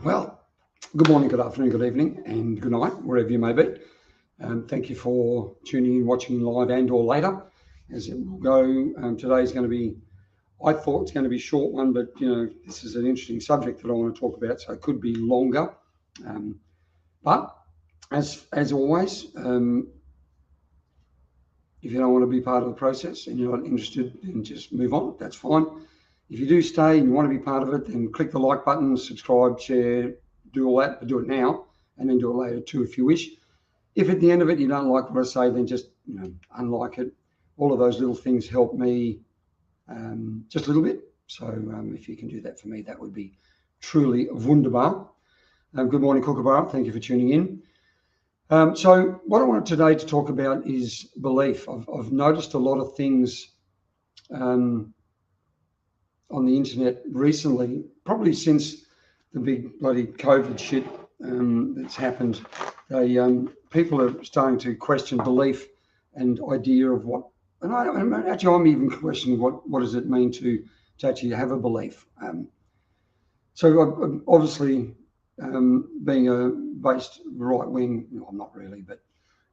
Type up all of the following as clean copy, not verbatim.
Well, good morning, good afternoon, good evening, and good night, wherever you may be. Thank you for tuning in, watching live and or later as it will go. Today's going to be, I thought it's going to be a short one, but this is an interesting subject that I want to talk about, so it could be longer. But as always, if you don't want to be part of the process and you're not interested, then just move on. That's fine. If you do stay and you want to be part of it, then click the like button, subscribe, share, do all that, but do it now and then do it later too if you wish. If at the end of it you don't like what I say, then just unlike it. All of those little things help me just a little bit. So if you can do that for me, that would be truly wunderbar. Good morning, Kookaburra. Thank you for tuning in. So what I wanted today to talk about is belief. I've noticed a lot of things on the internet recently, probably since the big bloody COVID shit that's happened. People are starting to question belief and idea of what, and I'm even questioning what does it mean to actually have a belief. So obviously, being a based right wing, I'm not really, but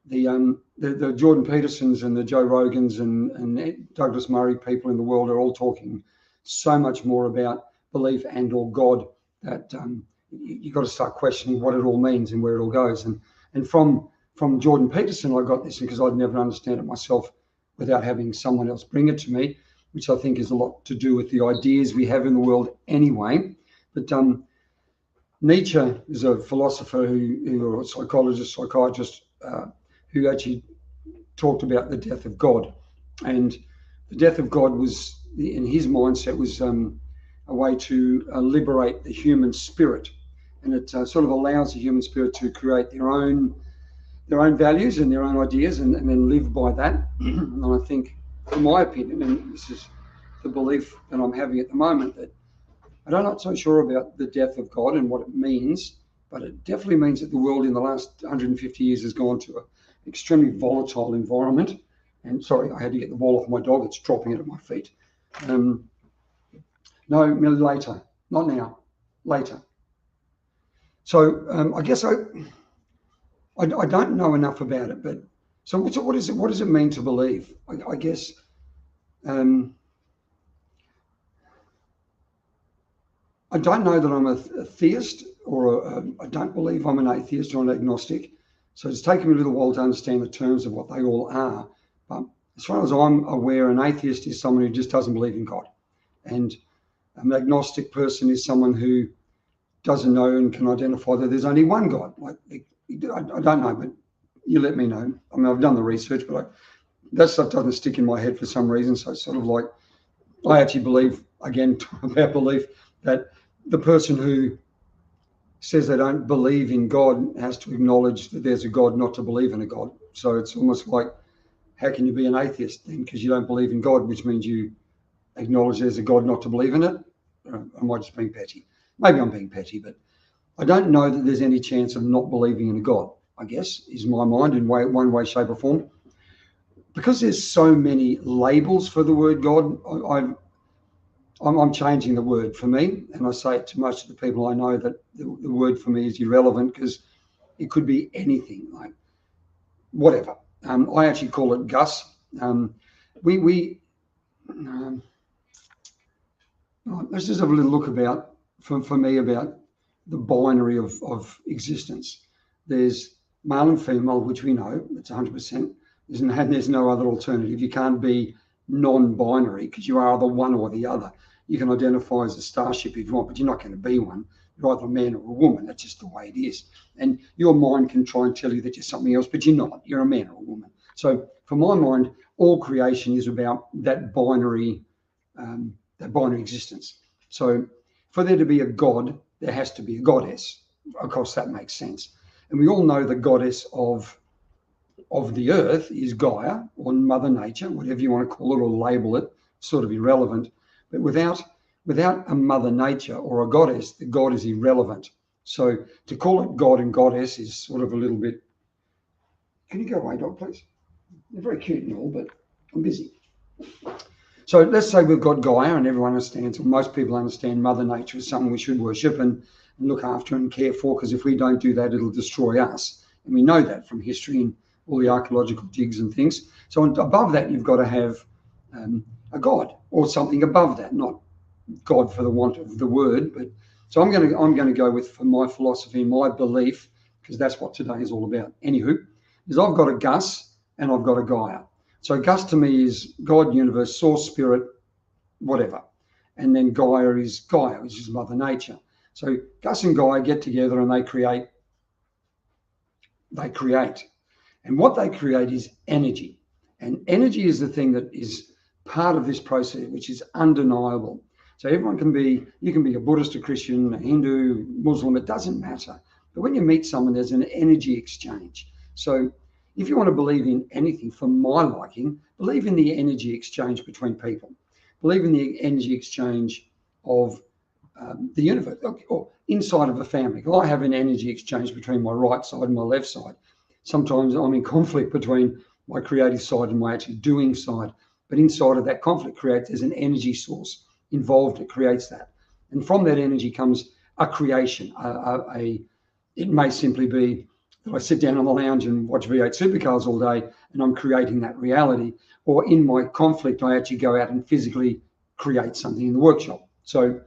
the Jordan Petersons and the Joe Rogans and Douglas Murray people in the world are all talking so much more about belief and or God that you've got to start questioning what it all means and where it all goes. And from Jordan Peterson, I got this because I'd never understand it myself without having someone else bring it to me, which I think is a lot to do with the ideas we have in the world anyway. But Nietzsche is a philosopher or a psychiatrist who actually talked about the death of God. And the death of God was, in his mindset, was a way to liberate the human spirit. And it sort of allows the human spirit to create their own values and their own ideas and then live by that. And I think, in my opinion, and this is the belief that I'm having at the moment, that I'm not so sure about the death of God and what it means, but it definitely means that the world in the last 150 years has gone to an extremely volatile environment. And sorry, I had to get the ball off my dog. It's dropping it at my feet. No, later, not now, later. So I guess I don't know enough about it, but so what does it mean to believe? I guess I don't know that I'm a theist or I don't believe I'm an atheist or an agnostic. So it's taken me a little while to understand the terms of what they all are. But as far as I'm aware, an atheist is someone who just doesn't believe in God. And an agnostic person is someone who doesn't know and can identify that there's only one God. Like I don't know, but you let me know. I mean, I've done the research, but that stuff doesn't stick in my head for some reason. So it's sort of like, I actually believe, again, about belief, that the person who says they don't believe in God has to acknowledge that there's a God, not to believe in a God. So it's almost like, how can you be an atheist then? Because you don't believe in God, which means you acknowledge there's a God, not to believe in it. Am I just being petty? Maybe I'm being petty, but I don't know that there's any chance of not believing in a God, I guess, is my mind in one way, shape or form. Because there's so many labels for the word God, I'm changing the word for me, and I say it to most of the people I know that the word for me is irrelevant because it could be anything, like whatever. I actually call it Gus. Let's just have a little look about, for me, about the binary of existence. There's male and female, which we know, it's 100%. There's no other alternative. You can't be non-binary because you are either one or the other. You can identify as a starship if you want, but you're not going to be one. You're either a man or a woman. That's just the way it is. And your mind can try and tell you that you're something else, but you're not. You're a man or a woman. So for my mind, all creation is about that binary existence. So for there to be a God, there has to be a goddess. Of course, that makes sense. And we all know the goddess of the earth is Gaia, or Mother Nature, whatever you want to call it or label it, sort of irrelevant. But without a Mother Nature or a goddess, the God is irrelevant. So to call it God and goddess is sort of a little bit... Can you go away, dog, please? You're very cute and all, but I'm busy. So let's say we've got Gaia and everyone understands, or most people understand Mother Nature is something we should worship, and and look after and care for, because if we don't do that, it'll destroy us. And we know that from history and all the archaeological digs and things. So above that, you've got to have a God or something above that, not God for the want of the word. But so I'm going to go with, for my philosophy, my belief, because that's what today is all about. Anywho, is I've got a Gus and I've got a Gaia. So Gus to me is God, universe, source, spirit, whatever. And then Gaia, which is Mother Nature. So Gus and Gaia get together and they create. And what they create is energy. And energy is the thing that is part of this process, which is undeniable. So you can be a Buddhist, a Christian, a Hindu, Muslim, it doesn't matter. But when you meet someone, there's an energy exchange. So if you want to believe in anything, for my liking, believe in the energy exchange between people. Believe in the energy exchange of the universe, or inside of a family. I have an energy exchange between my right side and my left side. Sometimes I'm in conflict between my creative side and my actually doing side. But inside of that conflict there's an energy source involved. It creates that. And from that energy comes a creation. It may simply be that I sit down on the lounge and watch V8 supercars all day and I'm creating that reality. Or in my conflict, I actually go out and physically create something in the workshop. So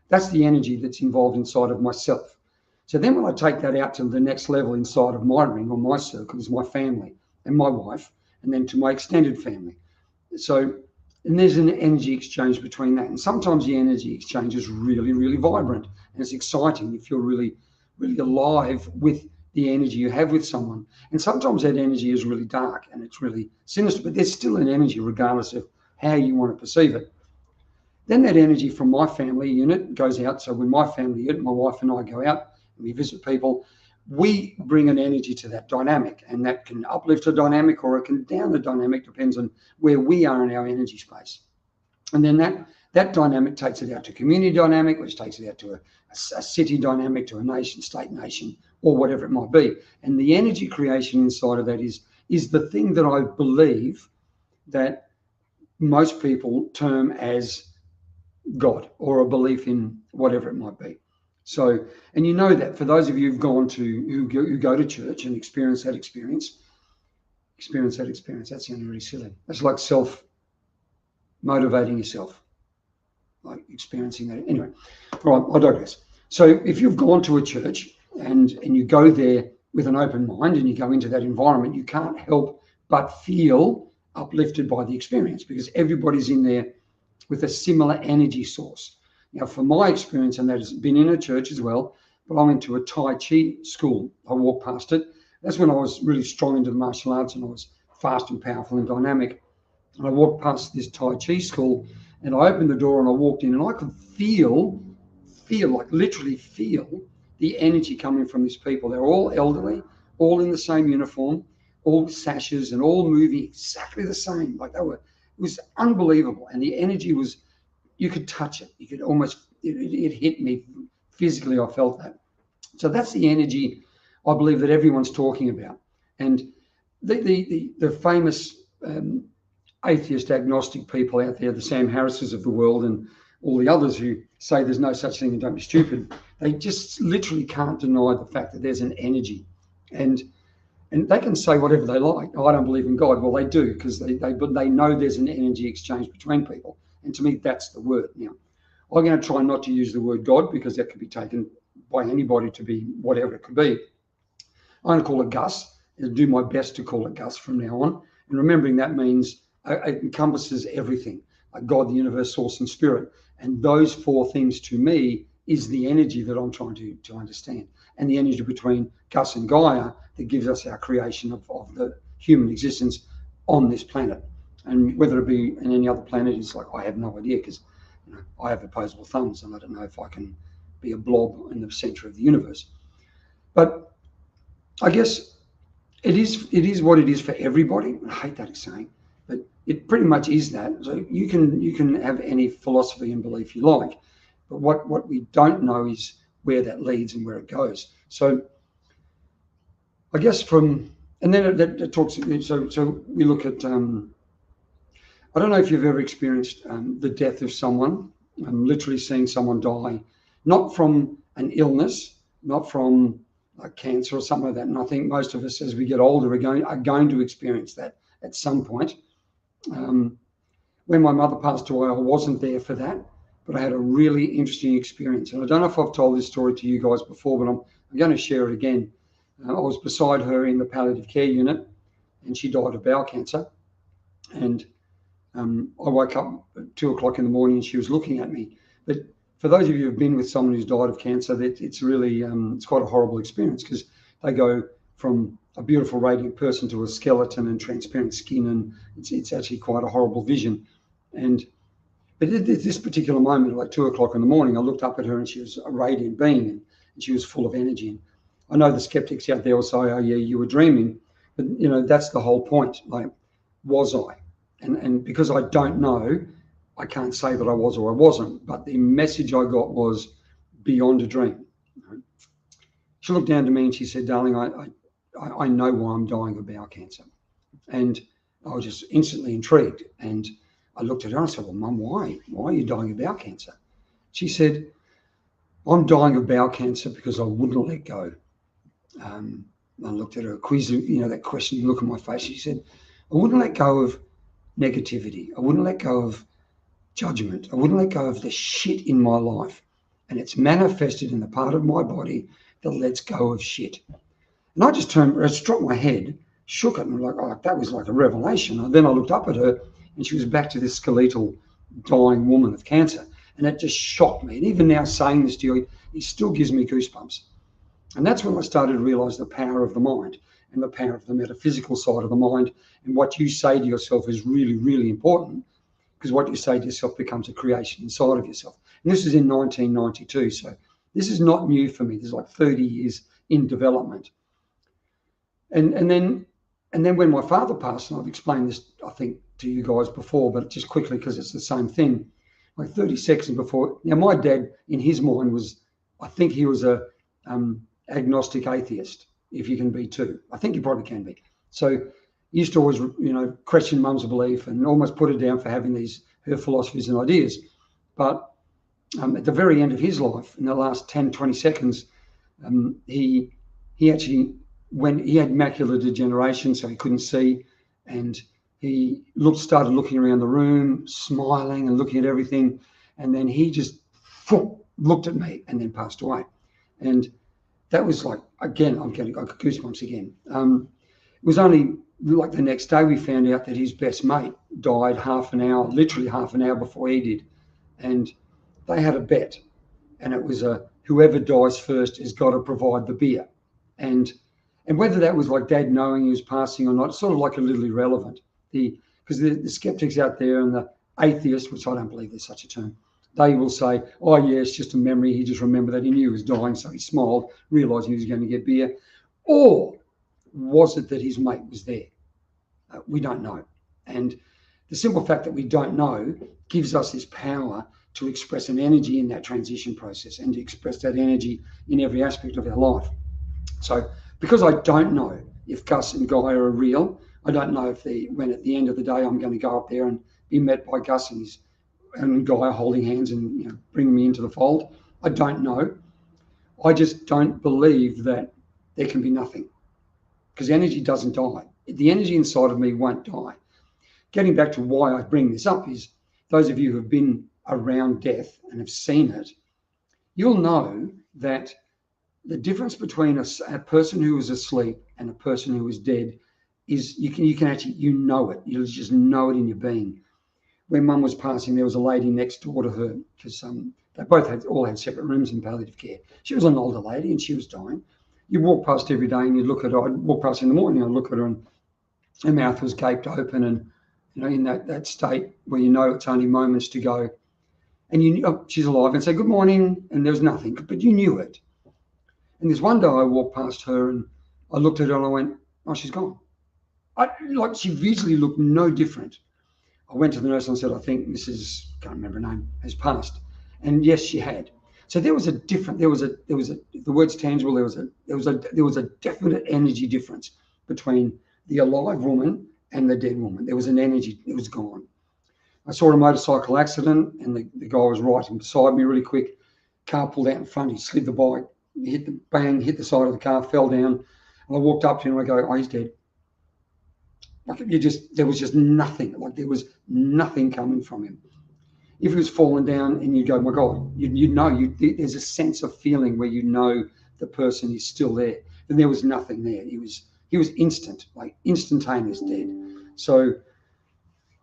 that's the energy that's involved inside of myself. So then when I take that out to the next level inside of my ring or my circle is my family and my wife, and then to my extended family. So, and there's an energy exchange between that. And sometimes the energy exchange is really, really vibrant and it's exciting. You feel really, really alive with the energy you have with someone. And sometimes that energy is really dark and it's really sinister, but there's still an energy regardless of how you want to perceive it. Then that energy from my family unit goes out. So when my family unit, my wife and I go out and we visit people, we bring an energy to that dynamic, and that can uplift a dynamic or it can down the dynamic, depends on where we are in our energy space. And then that dynamic takes it out to community dynamic, which takes it out to a city dynamic, to a nation, state, nation, or whatever it might be. And the energy creation inside of that is the thing that I believe that most people term as God, or a belief in whatever it might be. So, and you know that for those of you who go to church and experience that experience, that sounded really silly. That's like self-motivating yourself, like experiencing that. Anyway, all right, I digress. So if you've gone to a church and you go there with an open mind and you go into that environment, you can't help but feel uplifted by the experience, because everybody's in there with a similar energy source. Now, from my experience, and that has been in a church as well, but I went to a Tai Chi school. I walked past it. That's when I was really strong into the martial arts and I was fast and powerful and dynamic. And I walked past this Tai Chi school and I opened the door and I walked in and I could feel, like literally feel the energy coming from these people. They're all elderly, all in the same uniform, all sashes and all moving exactly the same. Like it was unbelievable. And the energy was, you could touch it. You could almost, it hit me physically. I felt that. So that's the energy I believe that everyone's talking about. And the famous atheist agnostic people out there, the Sam Harrises of the world and all the others who say there's no such thing and don't be stupid, they just literally can't deny the fact that there's an energy. And they can say whatever they like. Oh, I don't believe in God. Well, they do, because they know there's an energy exchange between people. And to me, that's the word. Now, I'm going to try not to use the word God, because that could be taken by anybody to be whatever it could be. I'm going to call it Gus, and do my best to call it Gus from now on. And remembering that means it encompasses everything, like God, the universe, source, and spirit. And those four things to me is the energy that I'm trying to understand. And the energy between Gus and Gaia that gives us our creation of the human existence on this planet. And whether it be in any other planet, it's like, I have no idea, because I have opposable thumbs and I don't know if I can be a blob in the center of the universe. But I guess it is what it is for everybody. I hate that saying, but it pretty much is that. So you can have any philosophy and belief you like, but what we don't know is where that leads and where it goes. So I guess and then it talks. So we look at. I don't know if you've ever experienced the death of someone, literally seeing someone die, not from an illness, not from like cancer or something like that. And I think most of us, as we get older, are going to experience that at some point. When my mother passed away, I wasn't there for that, but I had a really interesting experience. And I don't know if I've told this story to you guys before, but I'm going to share it again. I was beside her in the palliative care unit, and she died of bowel cancer. And I woke up at 2 o'clock in the morning, and she was looking at me. But for those of you who've been with someone who's died of cancer, it's really it's quite a horrible experience, because they go from a beautiful, radiant person to a skeleton and transparent skin, and it's actually quite a horrible vision. But at this particular moment, like 2 o'clock in the morning, I looked up at her, and she was a radiant being, and she was full of energy. And I know the skeptics out there will say, "Oh yeah, you were dreaming," but that's the whole point. Like, was I? And because I don't know, I can't say that I was or I wasn't. But the message I got was beyond a dream. She looked down to me and she said, "Darling, I know why I'm dying of bowel cancer." And I was just instantly intrigued. And I looked at her and I said, "Well, Mum, why? Why are you dying of bowel cancer?" She said, "I'm dying of bowel cancer because I wouldn't let go." I looked at her, that questioning look on my face. She said, "I wouldn't let go of negativity. I wouldn't let go of judgment. I wouldn't let go of the shit in my life. And it's manifested in the part of my body that lets go of shit." And I just struck my head, shook it, and like, oh, that was like a revelation. And then I looked up at her, and she was back to this skeletal, dying woman of cancer. And it just shocked me. And even now saying this to you, it still gives me goosebumps. And that's when I started to realize the power of the mind and the power of the metaphysical side of the mind. And what you say to yourself is really, really important, because what you say to yourself becomes a creation inside of yourself. And this is in 1992. So this is not new for me. There's like 30 years in development. And then when my father passed, and I've explained this, I think, to you guys before, but just quickly, because it's the same thing, like 30 seconds before. Now, my dad, in his mind, I think he was a agnostic atheist, if you can be too. I think you probably can be. So he used to always, question Mum's belief and almost put her down for having her philosophies and ideas. But at the very end of his life, in the last 10, 20 seconds, he actually, when he had macular degeneration, so he couldn't see, and he started looking around the room, smiling and looking at everything, and then he just looked at me and then passed away. And that was like, again, I'm getting goosebumps again. It was only like the next day we found out that his best mate died literally half an hour before he did. And they had a bet, and it was whoever dies first has got to provide the beer. And whether that was like Dad knowing he was passing or not, it's sort of like a little irrelevant. Because the skeptics out there and the atheists, which I don't believe there's such a term, they will say, "Oh yeah, it's just a memory. He just remembered that he knew he was dying, so he smiled, realising he was going to get beer." Or was it that his mate was there? We don't know. And the simple fact that we don't know gives us this power to express an energy in that transition process and to express that energy in every aspect of our life. So because I don't know if Gus and Guy are real, I don't know when at the end of the day I'm going to go up there and be met by Gus and Guy holding hands and bringing me into the fold. I don't know. I just don't believe that there can be nothing, because energy doesn't die. The energy inside of me won't die. Getting back to why I bring this up is, those of you who have been around death and have seen it, you'll know that the difference between a person who is asleep and a person who is dead is you can actually, know it. You'll just know it in your being. When Mum was passing, there was a lady next door to her, because they both all had separate rooms in palliative care. She was an older lady and she was dying. You walk past every day and you look at her. I'd walk past in the morning, I'd look at her and her mouth was gaped open, and in that state where it's only moments to go, and you knew she's alive, and say good morning, and there was nothing, but you knew it. And there's one day I walked past her and I looked at her and I went, "Oh, she's gone." She visually looked no different. I went to the nurse and I said, "I think Mrs. can't remember her name, has passed." And yes, she had. So there was the word's tangible. There was a definite energy difference between the alive woman and the dead woman. There was an energy, it was gone. I saw a motorcycle accident and the guy was riding beside me really quick. car pulled out in front. He slid the bike, hit the side of the car, fell down. And I walked up to him and I go, oh, he's dead. Like there was just nothing. Like there was nothing coming from him. If he was falling down and you go, my God, you'd know. There's a sense of feeling where you know the person is still there. And there was nothing there. He was instant, like instantaneous dead. So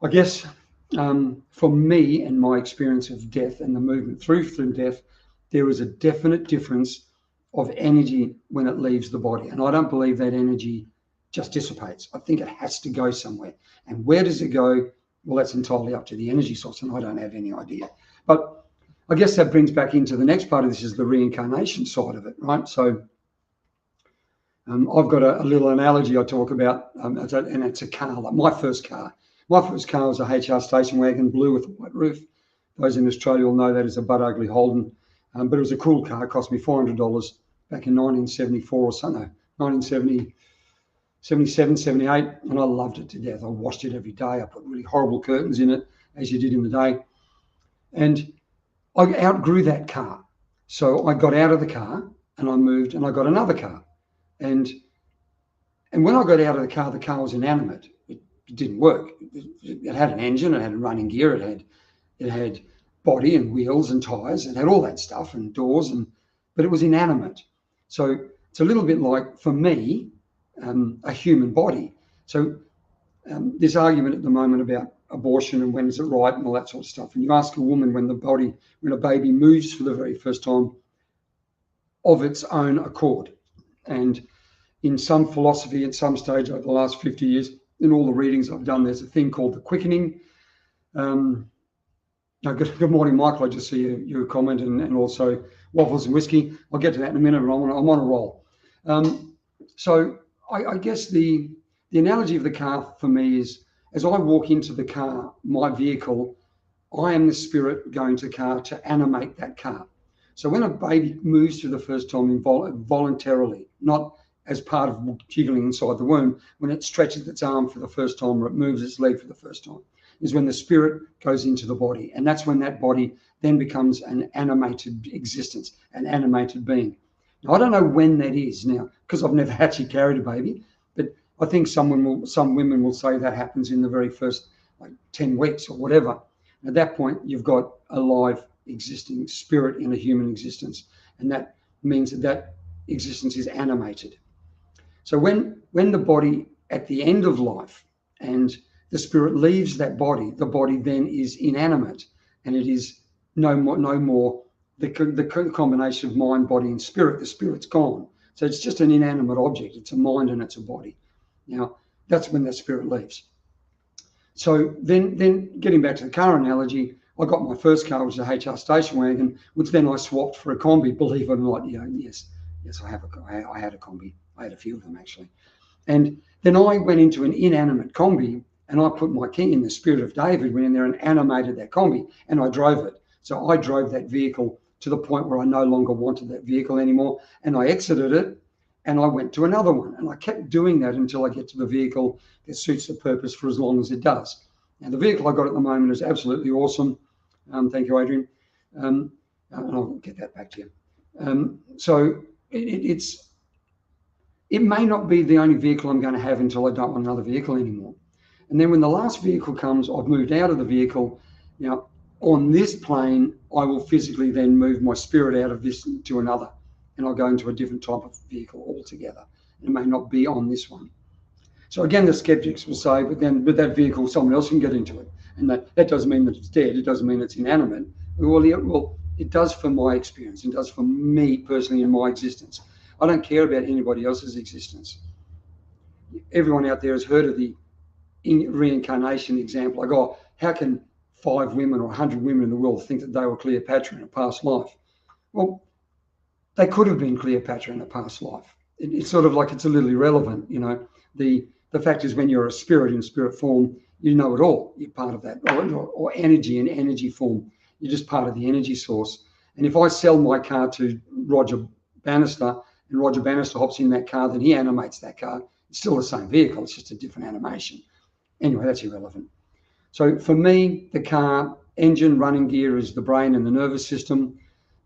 I guess for me and my experience of death and the movement through death, there is a definite difference of energy when it leaves the body. And I don't believe that energy just dissipates. I think it has to go somewhere. And where does it go? Well, that's entirely up to the energy source, and I don't have any idea. But I guess that brings back into the next part of this, is the reincarnation side of it, right? So I've got a little analogy I talk about, and it's a car, like my first car. My first car was a HR station wagon, blue with a white roof. Those in Australia will know that is a butt ugly Holden. But it was a cool car. It cost me $400 back in 1974 or something, 1970. 77, 78, and I loved it to death. I washed it every day. I put really horrible curtains in it, as you did in the day. And I outgrew that car. So I got out of the car and I moved and I got another car. And when I got out of the car was inanimate. It didn't work. It had an engine, it had a running gear, it had body and wheels and tires, it had all that stuff and doors, but it was inanimate. So it's a little bit like, for me, a human body. So this argument at the moment about abortion and when is it right and all that sort of stuff. And you ask a woman when a baby moves for the very first time of its own accord. And in some philosophy, at some stage over the last 50 years, in all the readings I've done, there's a thing called the quickening. Good morning, Michael. I just see your comment, and also waffles and whiskey. I'll get to that in a minute, but I'm on a roll. So I guess the analogy of the car for me is, as I walk into the car, my vehicle, I am the spirit going to the car to animate that car. So when a baby moves for the first time voluntarily, not as part of jiggling inside the womb, when it stretches its arm for the first time or it moves its leg for the first time, is when the spirit goes into the body. And that's when that body then becomes an animated existence, an animated being. Now, I don't know when that is now, because I've never actually carried a baby, but I think some women will say that happens in the very first 10 weeks or whatever. At that point, you've got a live existing spirit in a human existence, and that means that existence is animated. So when the body at the end of life and the spirit leaves that body, the body then is inanimate, and it is no more the combination of mind, body, and spirit. The spirit's gone. So it's just an inanimate object. It's a mind and it's a body. Now, that's when the spirit leaves. So then getting back to the car analogy, I got my first car, which was a HR station wagon, which then I swapped for a Combi, believe it or not. Yes, I had a Combi. I had a few of them, actually. And then I went into an inanimate Combi, and I put my key in. The spirit of David went in there and animated that Combi, and I drove it. So I drove that vehicle to the point where I no longer wanted that vehicle anymore, and I exited it, and I went to another one. And I kept doing that until I get to the vehicle that suits the purpose for as long as it does. Now, the vehicle I got at the moment is absolutely awesome. Thank you, Adrian. And I'll get that back to you. So it may not be the only vehicle I'm going to have until I don't want another vehicle anymore. And then when the last vehicle comes, I've moved out of the vehicle. Now, on this plane, I will physically then move my spirit out of this to another, and I'll go into a different type of vehicle altogether. It may not be on this one. So again, the skeptics will say, but that vehicle, someone else can get into it. And that doesn't mean that it's dead. It doesn't mean it's inanimate. Well, it does for my experience. It does for me personally in my existence. I don't care about anybody else's existence. Everyone out there has heard of the reincarnation example. Like, oh, how can 5 women or 100 women in the world think that they were Cleopatra in a past life? Well, they could have been Cleopatra in a past life. It's sort of like it's a little irrelevant, you know. The fact is, when you're a spirit in spirit form, you know it all. You're part of that, or energy in energy form. You're just part of the energy source. And if I sell my car to Roger Bannister, and Roger Bannister hops in that car, then he animates that car. It's still the same vehicle. It's just a different animation. Anyway, that's irrelevant. So for me, the car engine running gear is the brain and the nervous system.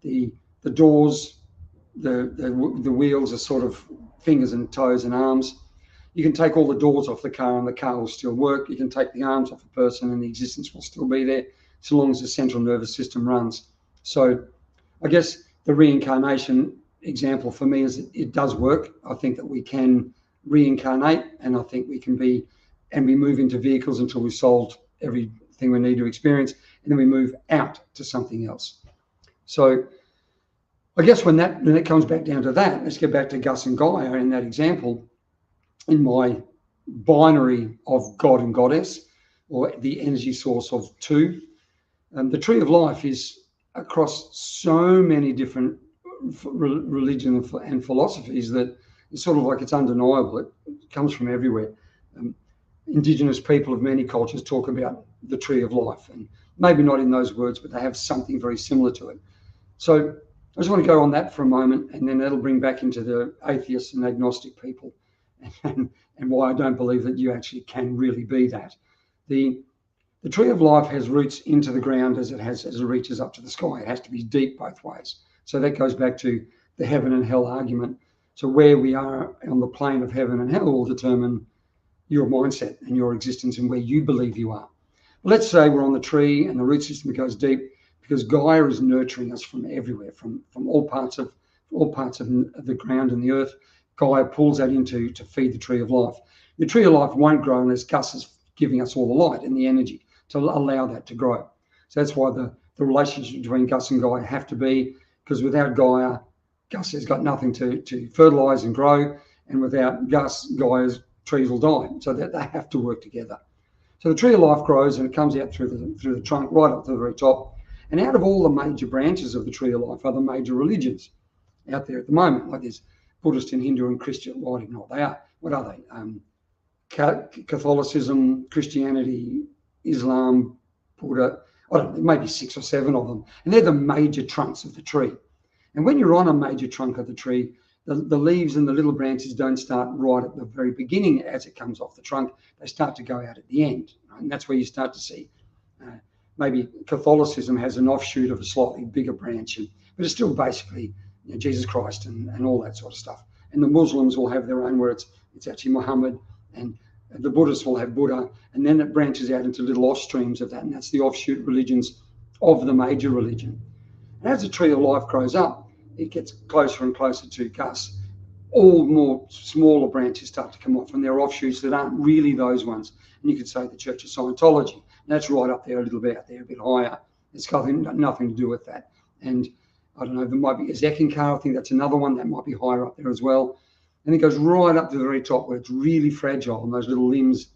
The the doors, the wheels are sort of fingers and toes and arms. You can take all the doors off the car and the car will still work. You can take the arms off a person and the existence will still be there, so long as the central nervous system runs. So I guess the reincarnation example for me is it does work. I think that we can reincarnate, and I think we can be, and we move into vehicles until we've solved everything we need to experience, and then we move out to something else. So I guess when it comes back down to that, let's get back to Gus and Gaia in that example. In my binary of God and Goddess, or the energy source of two, the tree of life is across so many different religions and philosophies that it's sort of like it's undeniable. It comes from everywhere. Indigenous people of many cultures talk about the tree of life, and maybe not in those words, but they have something very similar to it. So I just want to go on that for a moment, and then that'll bring back into the atheists and agnostic people and why I don't believe that you actually can really be that. The tree of life has roots into the ground as it reaches up to the sky. It has to be deep both ways. So that goes back to the heaven and hell argument. So where we are on the plane of heaven and hell will determine your mindset and your existence and where you believe you are. Let's say we're on the tree and the root system goes deep, because Gaia is nurturing us from everywhere, from all parts of the ground and the earth. Gaia pulls that into to feed the tree of life. The tree of life won't grow unless Gus is giving us all the light and the energy to allow that to grow. So that's why the relationship between Gus and Gaia have to be, because without Gaia, Gus has got nothing to fertilize and grow, and without Gus, Gaia's trees will die. So that they have to work together. So the tree of life grows and it comes out through the trunk right up to the very top. And out of all the major branches of the tree of life are the major religions out there at the moment. Like there's Buddhist and Hindu and Christian. Well, I don't know what they are. What are they? Catholicism, Christianity, Islam, Buddha. I don't know, maybe 6 or 7 of them. And they're the major trunks of the tree. And when you're on a major trunk of the tree, the leaves and the little branches don't start right at the very beginning as it comes off the trunk. They start to go out at the end. Right? And that's where you start to see maybe Catholicism has an offshoot of a slightly bigger branch, but it's still basically Jesus Christ and all that sort of stuff. And the Muslims will have their own where it's actually Muhammad, and the Buddhists will have Buddha, and then it branches out into little off streams of that, and that's the offshoot religions of the major religion. And as the tree of life grows up, it gets closer and closer to Gus. All more smaller branches start to come off, and there are offshoots that aren't really those ones. And you could say the Church of Scientology. That's right up there, a little bit out there, a bit higher. It's got nothing to do with that. And I don't know, there might be a Eckankar, I think that's another one that might be higher up there as well. And it goes right up to the very top where it's really fragile, and those little limbs,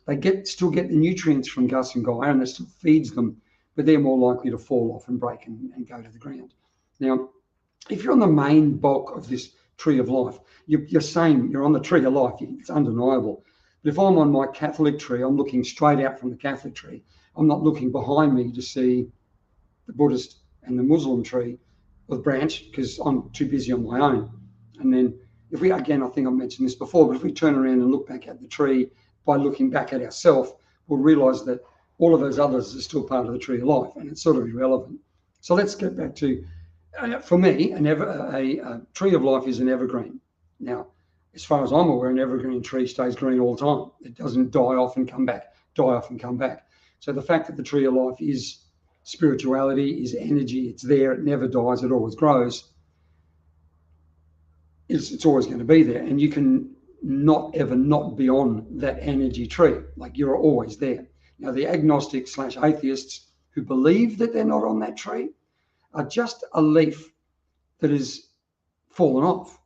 they still get the nutrients from Gus and Gaia, and that still feeds them, but they're more likely to fall off and break and go to the ground. Now, if you're on the main bulk of this tree of life, you're saying you're on the tree of life, it's undeniable. But if I'm on my Catholic tree, I'm looking straight out from the Catholic tree. I'm not looking behind me to see the Buddhist and the Muslim tree or the branch, because I'm too busy on my own. And then if we, again, I think I've mentioned this before, but if we turn around and look back at the tree by looking back at ourselves, we'll realize that all of those others are still part of the tree of life, and it's sort of irrelevant. So let's get back to, for me, a tree of life is an evergreen. Now, as far as I'm aware, an evergreen tree stays green all the time. It doesn't die off and come back. So the fact that the tree of life is spirituality, is energy, it's there, it never dies, it always grows, it's always going to be there. And you can not ever not be on that energy tree. Like, you're always there. Now, the agnostics / atheists who believe that they're not on that tree are just a leaf that has fallen off.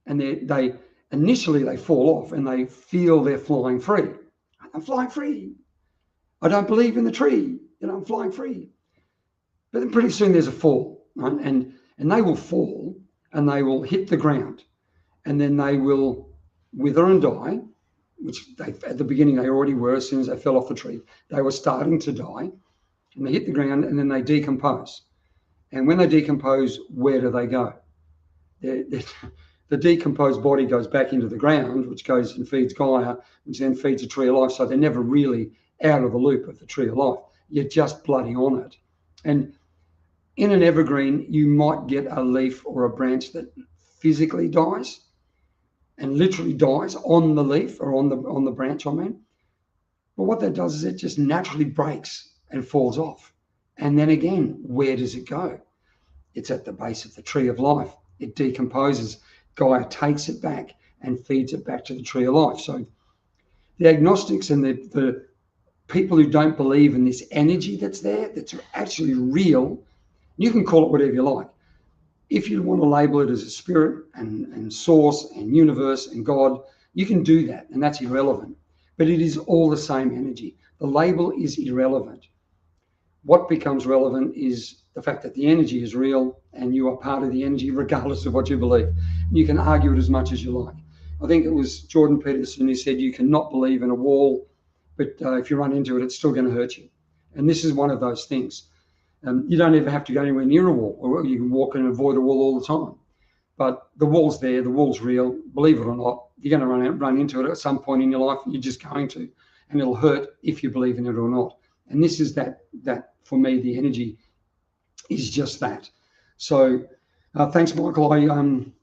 And they initially fall off and they feel they're flying free. I'm flying free. I don't believe in the tree. I'm flying free. But then pretty soon there's a fall, right? And they will fall and they will hit the ground, and then they will wither and die, which at the beginning they already were. As soon as they fell off the tree, they were starting to die, and they hit the ground, and then they decompose. And when they decompose, where do they go? The decomposed body goes back into the ground, which goes and feeds Gaia, which then feeds a tree of life. So they're never really out of the loop of the tree of life. You're just bloody on it. And In an evergreen, you might get a leaf or a branch that physically dies and literally dies on the leaf or on the branch, I mean. But what that does is it just naturally breaks and falls off. And then again, where does it go? It's at the base of the tree of life. It decomposes. Gaia takes it back and feeds it back to the tree of life. So the agnostics and the people who don't believe in this energy that's there, that's actually real, you can call it whatever you like. If you want to label it as a spirit and source and universe and God, you can do that, and that's irrelevant. But it is all the same energy. The label is irrelevant. What becomes relevant is the fact that the energy is real and you are part of the energy regardless of what you believe. You can argue it as much as you like. I think it was Jordan Peterson who said you cannot believe in a wall, but if you run into it, it's still going to hurt you. And this is one of those things. You don't even have to go anywhere near a wall, or you can walk and avoid a wall all the time. But the wall's there, the wall's real, believe it or not. You're going to run into it at some point in your life. You're just going to, and it'll hurt if you believe in it or not. And this is that for me, the energy is just that. So thanks, Michael. I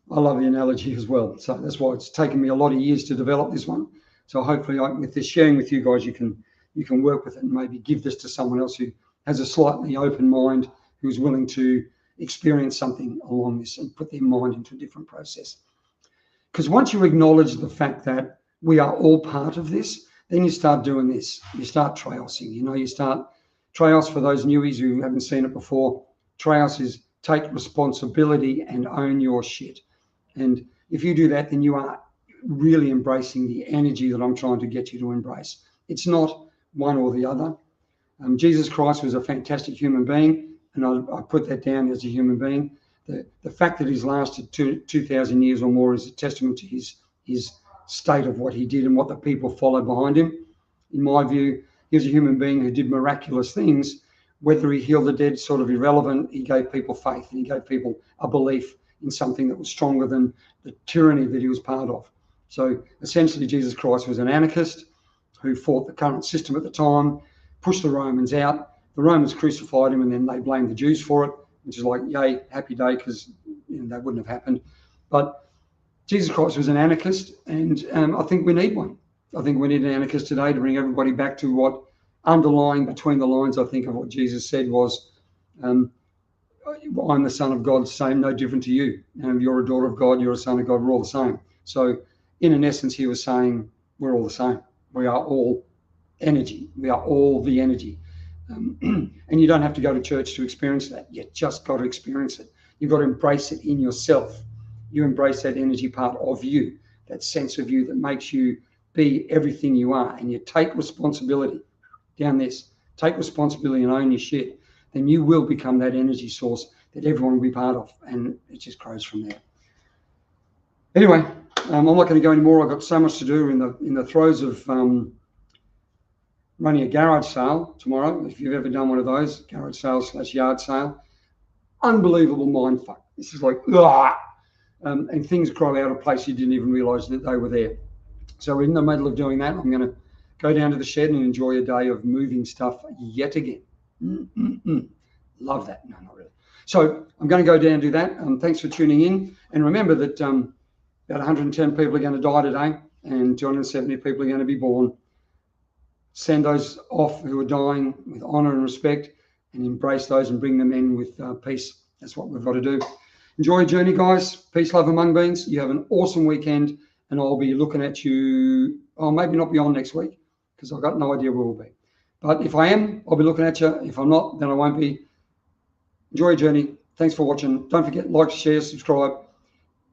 love the analogy as well. So that's why it's taken me a lot of years to develop this one. So hopefully with this sharing with you guys, you can work with it and maybe give this to someone else who has a slightly open mind, who's willing to experience something along this and put their mind into a different process. Because once you acknowledge the fact that we are all part of this, then you start doing this. You start trailsing. You start trails for those newies who haven't seen it before. Trails is take responsibility and own your shit. And if you do that, then you are really embracing the energy that I'm trying to get you to embrace. It's not one or the other. Jesus Christ was a fantastic human being, and I put that down as a human being. The fact that he's lasted 2,000 years or more is a testament to his state of what he did and what the people followed behind him. In my view, he was a human being who did miraculous things. Whether he healed the dead, sort of irrelevant. He gave people faith, and he gave people a belief in something that was stronger than the tyranny that he was part of. So essentially, Jesus Christ was an anarchist who fought the current system at the time, pushed the Romans out. The Romans crucified him, and then they blamed the Jews for it, which is like, yay, happy day, because that wouldn't have happened. But Jesus Christ was an anarchist, and I think we need one. I think we need an anarchist today to bring everybody back to what underlying between the lines, I think, of what Jesus said was, I'm the Son of God, same, no different to you. You're a daughter of God, you're a son of God, we're all the same. So in an essence, he was saying we're all the same. We are all energy. We are all the energy. And you don't have to go to church to experience that. You just got to experience it. You've got to embrace it in yourself. You embrace that energy part of you, that sense of you that makes you be everything you are. And you take responsibility down this. Take responsibility and own your shit. Then you will become that energy source that everyone will be part of. And it just grows from there. Anyway, I'm not going to go anymore. I've got so much to do in the throes of running a garage sale tomorrow. If you've ever done one of those, garage sale / yard sale, unbelievable mindfuck. This is like, and things grow out of place you didn't even realize that they were there. So in the middle of doing that, I'm going to go down to the shed and enjoy a day of moving stuff yet again. Love that. No, not really. So I'm going to go down and do that. Thanks for tuning in. And remember that about 110 people are going to die today and 270 people are going to be born. Send those off who are dying with honor and respect, and embrace those and bring them in with peace. That's what we've got to do. Enjoy your journey, guys. Peace, love, and mung beans. You have an awesome weekend, and I'll be looking at you. I'll maybe not be on next week because I've got no idea where we'll be. But if I am, I'll be looking at you. If I'm not, then I won't be. Enjoy your journey. Thanks for watching. Don't forget, like, share, subscribe.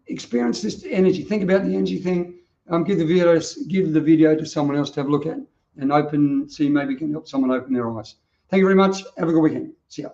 Experience this energy. Think about the energy thing. Give the video to someone else to have a look at and see maybe can help someone open their eyes. Thank you very much. Have a good weekend. See ya.